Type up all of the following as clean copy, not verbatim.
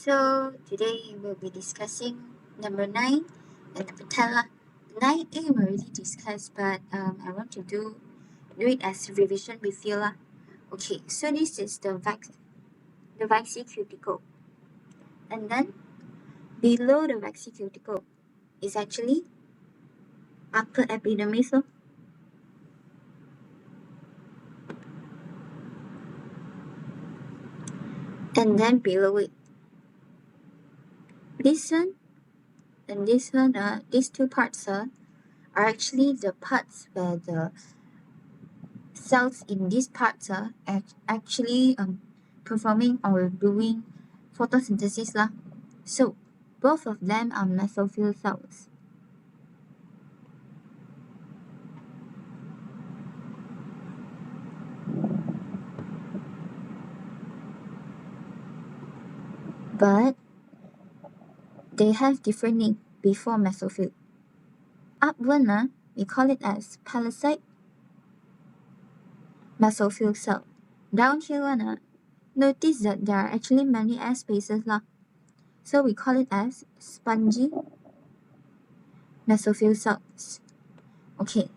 So today we'll be discussing number 9 and number 10 lah. 9A we already discussed, but I want to do it as revision with you lah. Okay, so this is the waxy cuticle, and then below the waxy cuticle is actually upper epidermis lor. And then below it, this one and this one, these two parts are actually the parts where the cells in these parts are actually performing or doing photosynthesis lah. So both of them are mesophyll cells. But they have different name before mesophyll. Up one, we call it as palisade mesophyll cell. Down here one, notice that there are actually many air spaces lah. So we call it as spongy mesophyll cells. Okay.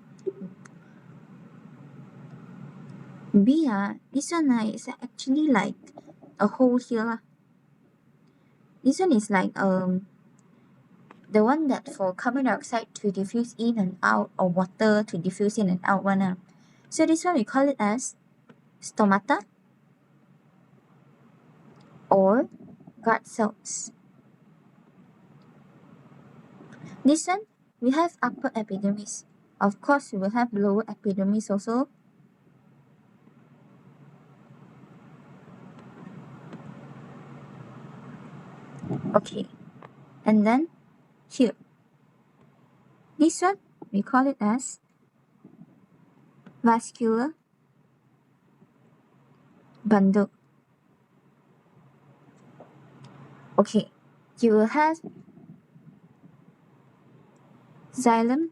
B, this one is actually like a hole here lah. This one is like the one that for carbon dioxide to diffuse in and out, or water to diffuse in and out one. So this one we call it as stomata or guard cells. This one we have upper epidermis. Of course we will have lower epidermis also. Okay, and then here, this one we call it as vascular bundle. Okay, you will have xylem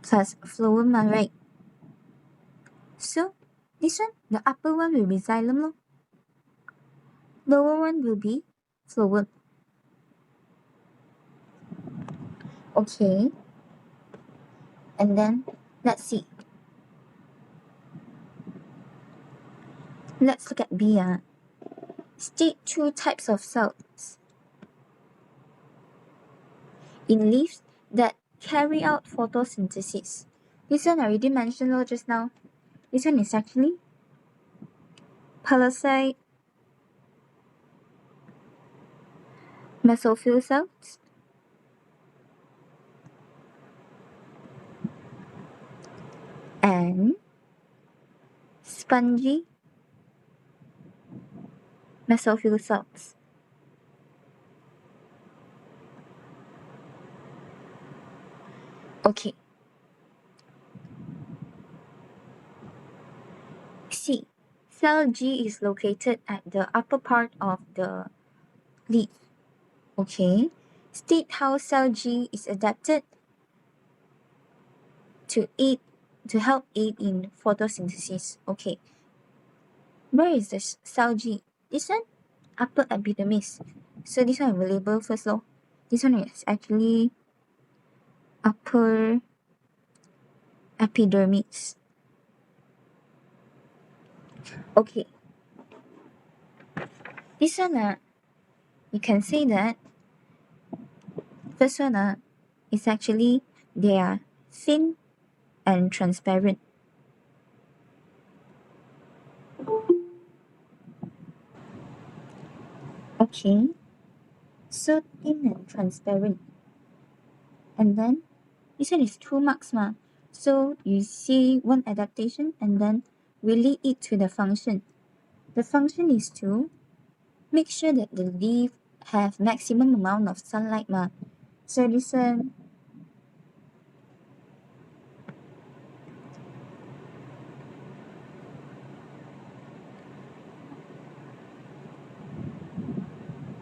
plus phloem, right? So this one, the upper one will be xylem lor. Lower one will be phloem. Okay, and then let's see. Let's look at B. State two types of cells in leaves that carry out photosynthesis. This one I already mentioned just now. This one is actually palisade mesophyll cells. And spongy mesophyll cells. Okay. C. Cell G is located at the upper part of the leaf. Okay. State how cell G is adapted to help aid in photosynthesis. Okay. Where is the cell G? This one? Upper epidermis. So this one I will label first lor. This one is actually upper epidermis. Okay. This one, you can say that first one is actually they are thin and transparent. Okay, so thin and transparent. And then this one is 2 marks ma. So you see one adaptation and then relate it to the function. The function is to make sure that the leaf have maximum amount of sunlight ma. So this one,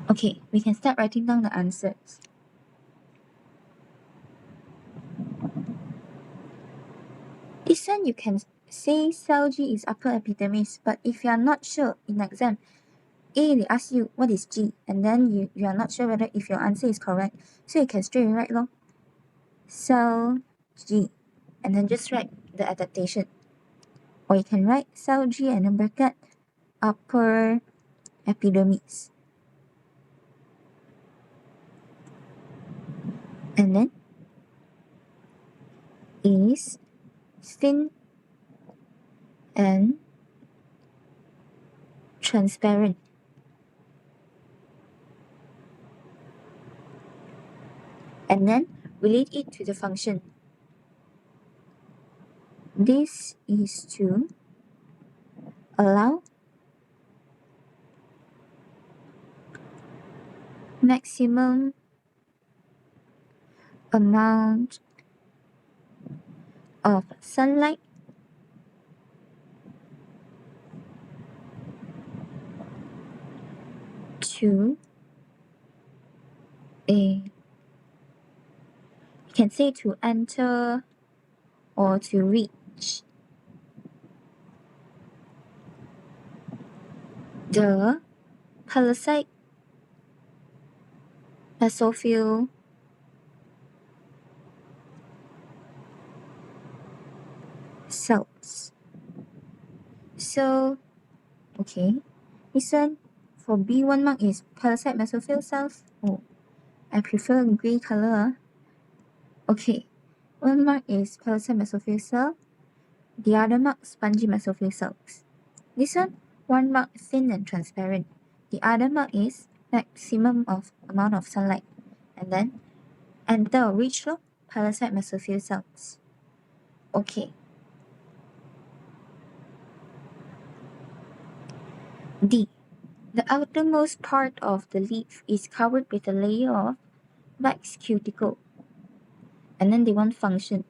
okay, we can start writing down the answers. This one you can say cell G is upper epidermis, but if you are not sure in exam, A, they ask you what is G, and then you are not sure whether if your answer is correct. So you can straight write lor. Cell G, and then just write the adaptation. Or you can write cell G and then bracket upper epidermis. And then is thin and transparent. And then relate it to the function. This is to allow maximum amount of sunlight to a, you can say to enter or to reach the palisade basophil cells. So, okay, this one for B1 mark is palisade basophil cells. Oh, I prefer grey color. Okay, one mark is palisade basophil cell, the other mark spongy basophil cells. This one mark thin and transparent. The other mark is maximum of amount of sunlight. And then enter or reach palisade basophil cells. Okay. D. The outermost part of the leaf is covered with a layer of wax cuticle. And then they want function.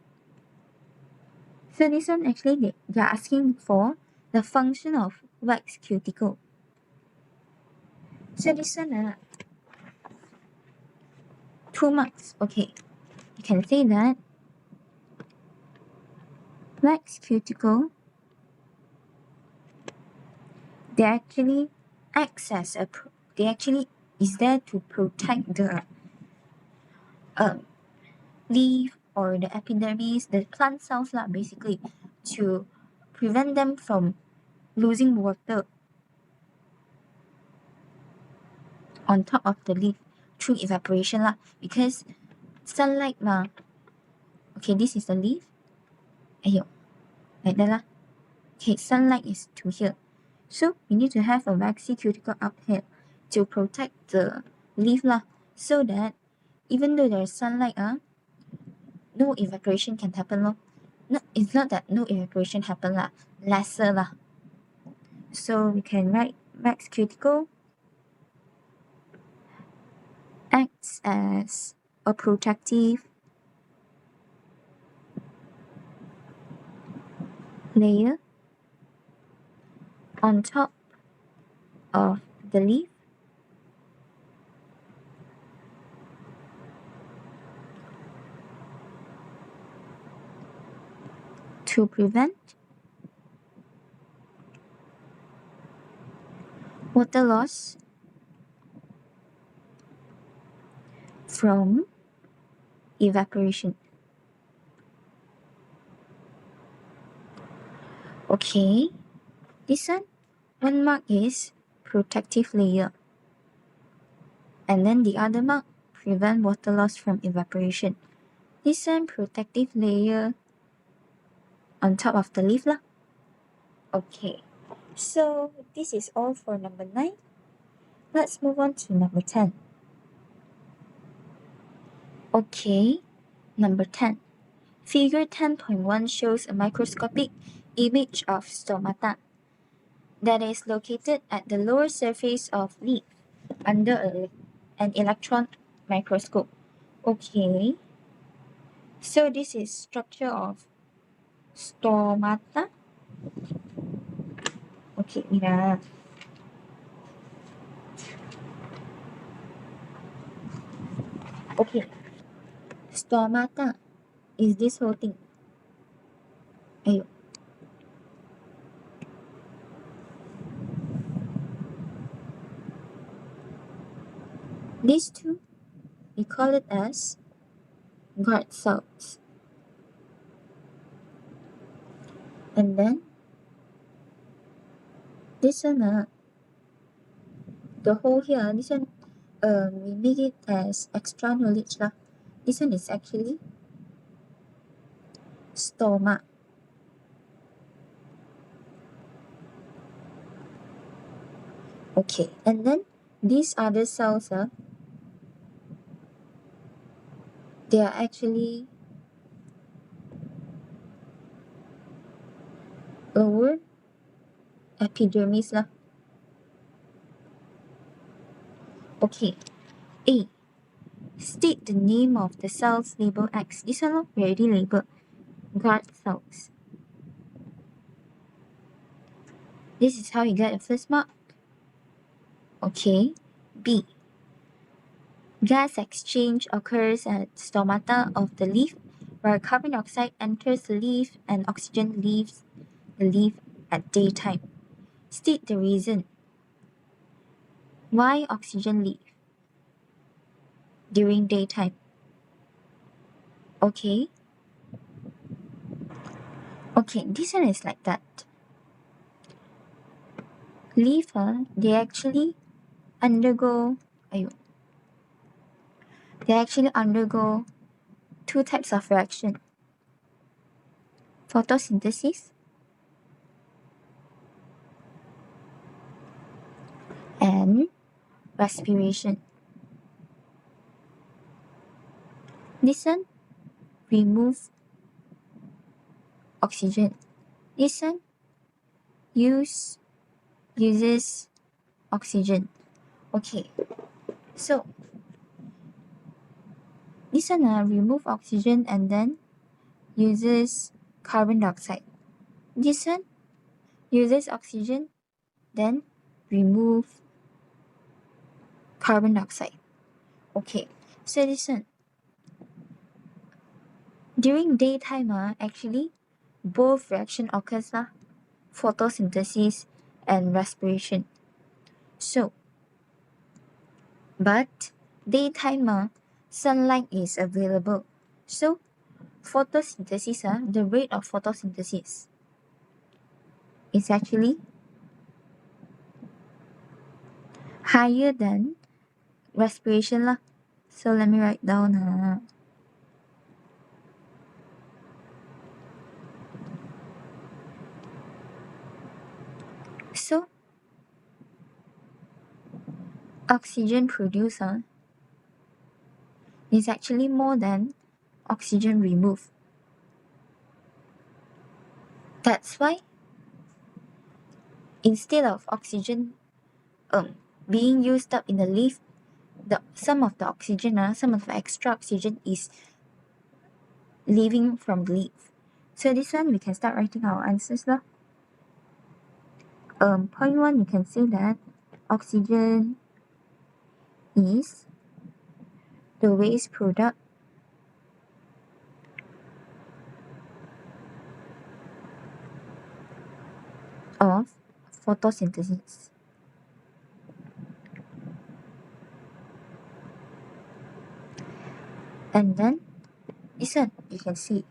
So this one actually they are asking for the function of wax cuticle. So this one 2 marks. Okay. You can say that wax cuticle, they actually acts as a they actually is there to protect the leaf or the epidermis, the plant cells lah, basically, to prevent them from losing water on top of the leaf through evaporation lah. Because sunlight ma. Okay, this is the leaf. Ayo, like that lah. Okay, sunlight is to here. So we need to have a waxy cuticle up here to protect the leaf lah, so that even though there's sunlight, no evaporation can happen lor. No, it's not that no evaporation happen lah, lesser lah. So we can write wax cuticle acts as a protective layer on top of the leaf to prevent water loss from evaporation. Okay, this one mark is protective layer, and then the other mark prevent water loss from evaporation. This one protective layer on top of the leaf lah. Okay, so this is all for number 9. Let's move on to number 10. Okay, number 10. Figure 10.1 shows a microscopic image of stomata that is located at the lower surface of leaf under an electron microscope. Okay, so this is structure of stomata. Okay, mira. Okay, stomata is this whole thing. Ayo. These two, we call it as guard cells. And then this one, the whole here, this one, we make it as extra knowledge lah. This one is actually stoma. Okay, and then these other cells, they are actually lower epidermis lah. Okay, A. State the name of the cells labeled X. This one we already labeled guard cells. This is how you get the first mark. Okay. B. Gas exchange occurs at stomata of the leaf where carbon dioxide enters the leaf and oxygen leaves the leaf at daytime. State the reason. Why oxygen leave during daytime? Okay. Okay, this one is like that. Leaf, they actually undergo two types of reaction. Photosynthesis and respiration. This one remove oxygen. This one uses oxygen. Okay, so this one remove oxygen and then uses carbon dioxide. This one uses oxygen, then remove carbon dioxide. Okay, so this one during daytime, actually both reaction occurs, photosynthesis and respiration. So, but daytime, sunlight is available. So, photosynthesis, the rate of photosynthesis is actually higher than respiration lah. So let me write down. So oxygen produced is actually more than oxygen removed. That's why instead of oxygen being used up in the leaf, some of the extra oxygen is leaving from the leaf. So this one we can start writing our answers lah. Point 1, you can say that oxygen is the waste product of photosynthesis. And then this one you can see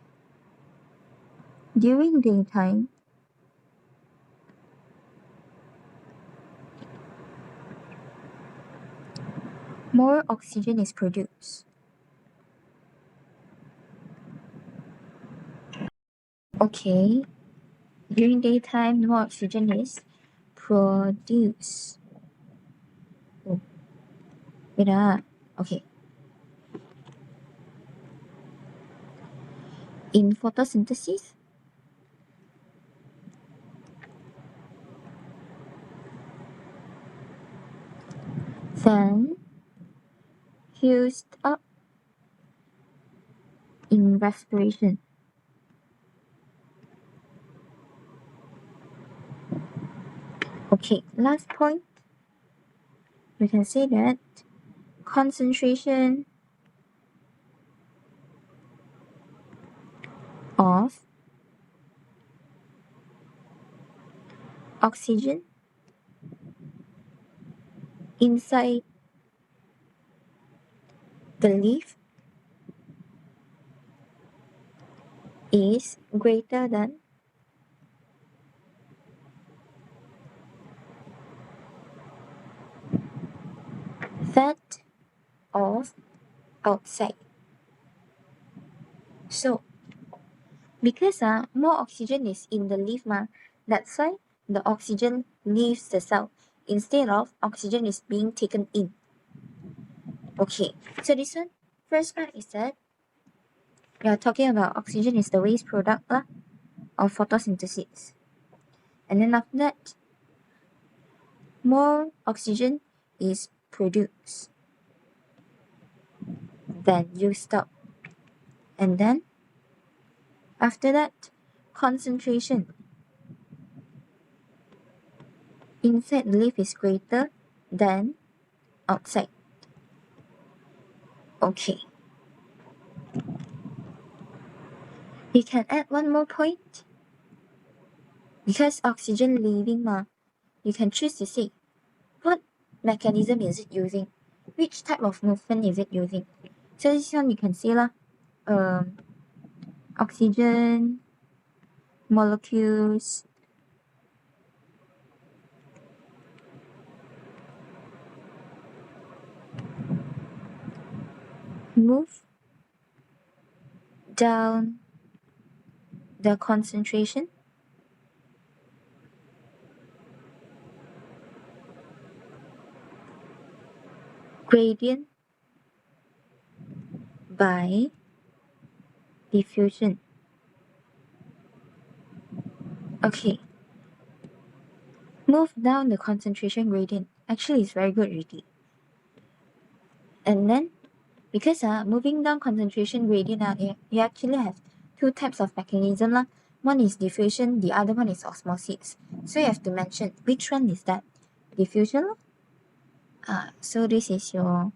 during daytime more oxygen is produced. Okay, during daytime more oxygen is produced. Oh, wait okay. In photosynthesis, then used up in respiration. Okay, last point, we can say that concentration of oxygen inside the leaf is greater than that of outside. So, because more oxygen is in the leaf, that's why the oxygen leaves the cell instead of oxygen is being taken in. Okay, so this one, first part is that we are talking about oxygen is the waste product of photosynthesis. And then after that, more oxygen is produced than used up. And then after that, concentration inside the leaf is greater than outside. Okay. You can add one more point. Because oxygen leaving, you can choose to say what mechanism is it using? Which type of movement is it using? So this one you can see oxygen molecules move down the concentration gradient by diffusion. Okay. Move down the concentration gradient. Actually, it's very good already. And then, because moving down concentration gradient, you actually have two types of mechanism. One is diffusion, the other one is osmosis. So you have to mention which one is that. Diffusion. So this is your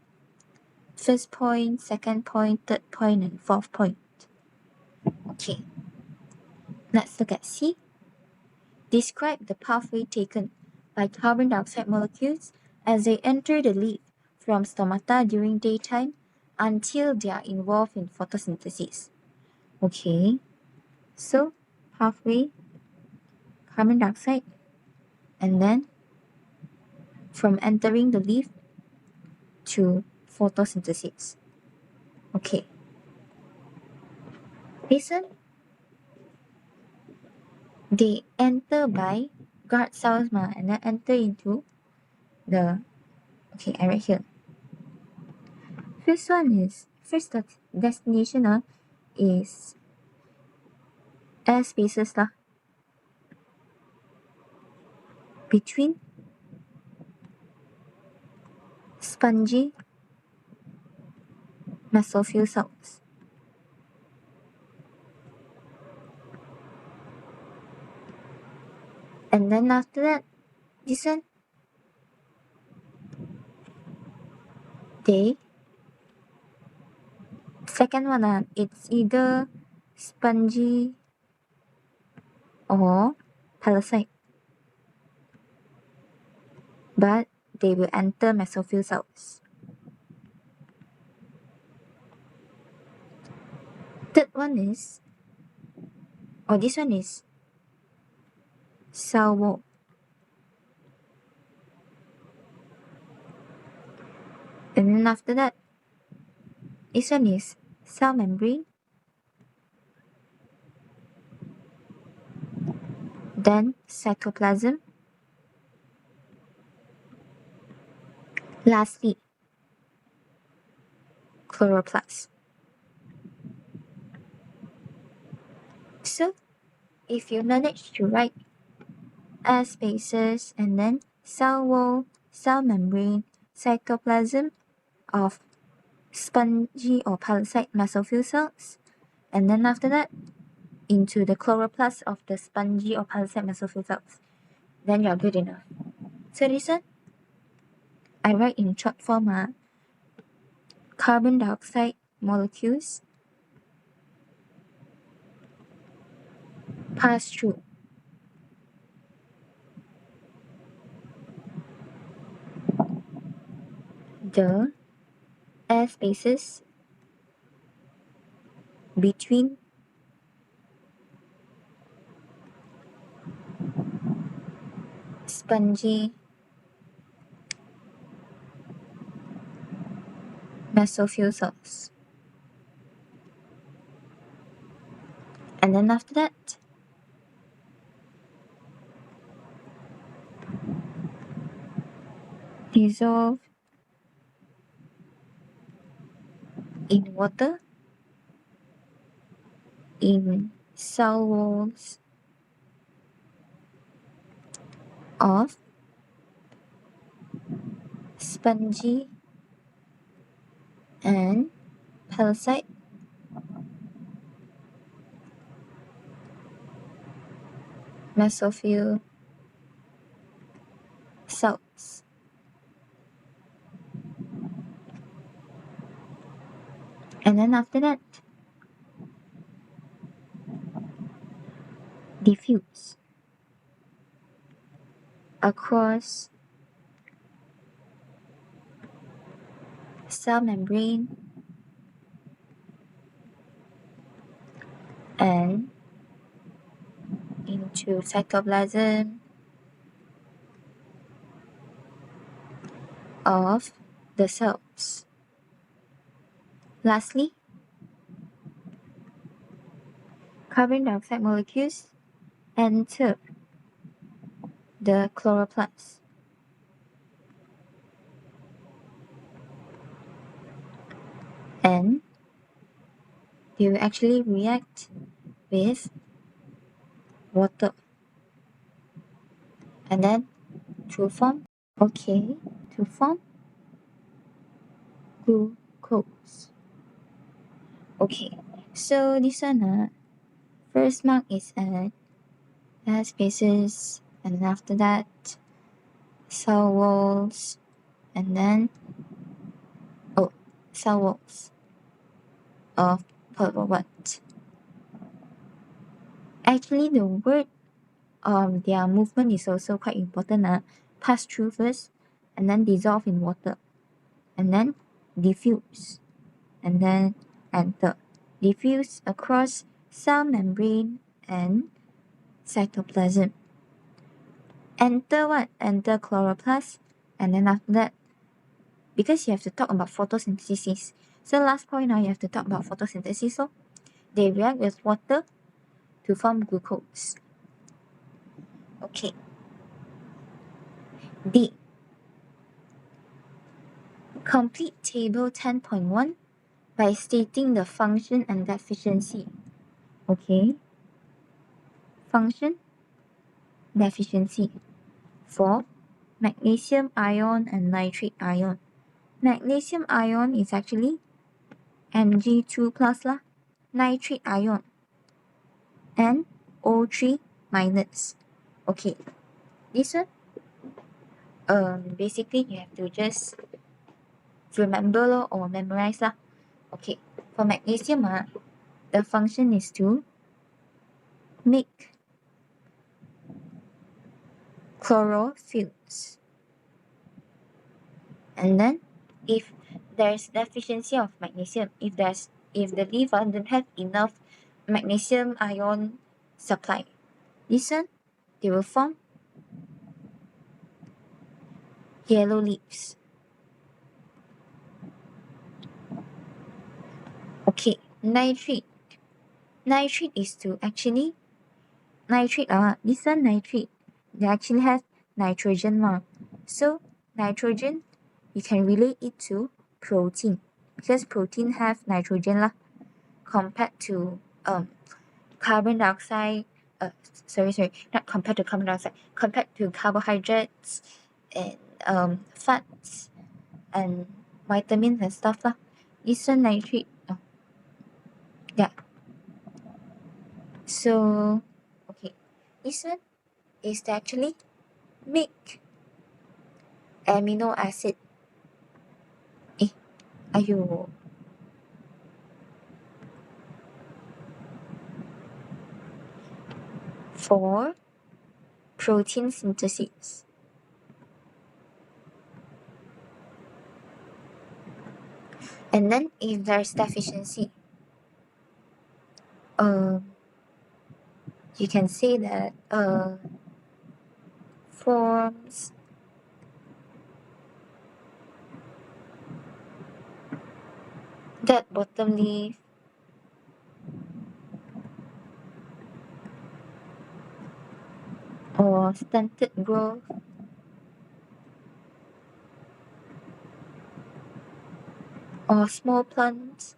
first point, second point, third point, and fourth point. Okay. Let's look at C. Describe the pathway taken by carbon dioxide molecules as they enter the leaf from stomata during daytime until they are involved in photosynthesis. Okay, so pathway, carbon dioxide, and then from entering the leaf to photosynthesis. Okay, listen. They enter by guard cells and then enter into the, okay, I write here. First destination is air spaces between spongy mesophyll cells. And then after that, this one, second one, it's either spongy or parasite, but they will enter mesophyll cells. Third one is, this one is cell wall. And then after that, this one is cell membrane, then cytoplasm, lastly, chloroplast. So, if you manage to write air spaces and then cell wall, cell membrane, cytoplasm of spongy or parasite mesophyll cells, and then after that, into the chloroplast of the spongy or parasite mesophyll cells, then you're good enough. So this one, I write in short form, carbon dioxide molecules pass through the air spaces between spongy mesophyll cells. And then after that, dissolve in water in cell walls of spongy and pellucid mesophyll cells. And then after that, diffuse across cell membrane and into cytoplasm of the cells. Lastly, carbon dioxide molecules enter the chloroplast. And they will actually react with water. And then to form glucose. Okay, so this one, first mark is at spaces, and after that, cell walls, and then cell walls of what? Actually, the word their movement is also quite important. Pass through first, and then dissolve in water, and then diffuse, and then enter. Diffuse across cell membrane and cytoplasm. Enter what? Enter chloroplast, and then after that, because you have to talk about photosynthesis. So last point now, you have to talk about photosynthesis. So they react with water to form glucose. Okay. D. Complete table 10.1 by stating the function and deficiency. Okay. Function, deficiency. For magnesium ion and nitrate ion. Magnesium ion is actually Mg2 plus lah. Nitrate ion and O3 minus. Okay. This one, basically you have to just remember or memorize lah. Okay. For magnesium, the function is to make chlorophylls. And then if there's deficiency of magnesium, if the liver doesn't have enough magnesium ion supply, this one, they will form yellow leaves. Okay, nitrate. Nitrate is to actually this one nitrate, they actually have nitrogen lah. So nitrogen, you can relate it to protein, because protein have nitrogen lah, compared to carbon dioxide. Not compared to carbon dioxide, compared to carbohydrates and fats and vitamins and stuff lah. This one nitrate. Yeah. So okay, this one is to actually make amino acid. Ayo. For protein synthesis. And then if there's deficiency, uh, you can say that forms that bottom leaf or stunted growth or small plants,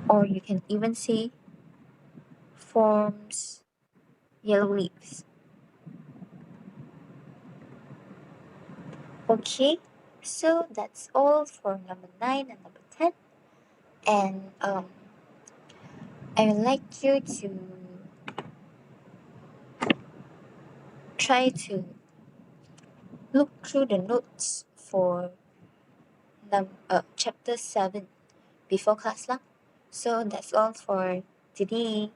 or you can even say forms yellow leaves. Okay, so that's all for number 9 and number 10. And I would like you to try to look through the notes for chapter 7 before class lah. So that's all for today.